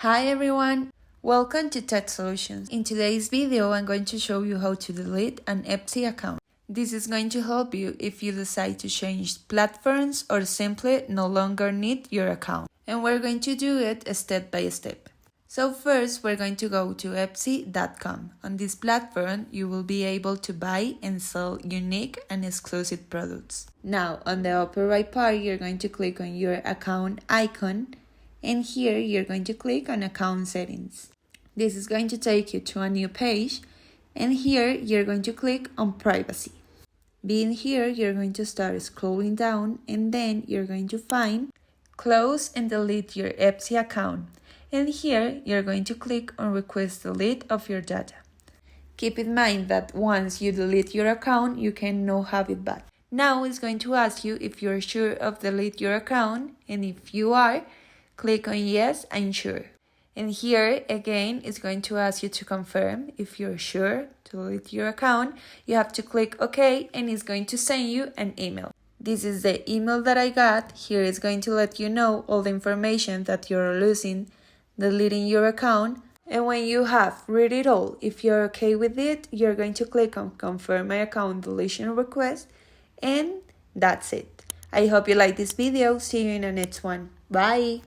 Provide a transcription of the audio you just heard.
Hi everyone! Welcome to Tech Solutions. In today's video, I'm going to show you how to delete an Etsy account. This is going to help you if you decide to change platforms or simply no longer need your account. And we're going to do it step by step. So first, we're going to go to Etsy.com. On this platform, you will be able to buy and sell unique and exclusive products. Now, on the upper right part, you're going to click on your account icon. And here you're going to click on account settings. This is going to take you to a new page, and here you're going to click on privacy. Being here, you're going to start scrolling down, and then you're going to find close and delete your Etsy account. And here you're going to click on request delete of your data. Keep in mind that once you delete your account, you can now have it back. Now it's going to ask you if you're sure of delete your account, and if you are, click on yes, I'm sure. And here again, it's going to ask you to confirm if you're sure to delete your account. You have to click OK, and it's going to send you an email. This is the email that I got. Here it's going to let you know all the information that you're losing, deleting your account. And when you have read it all, if you're okay with it, you're going to click on confirm my account deletion request. And that's it. I hope you like this video. See you in the next one. Bye.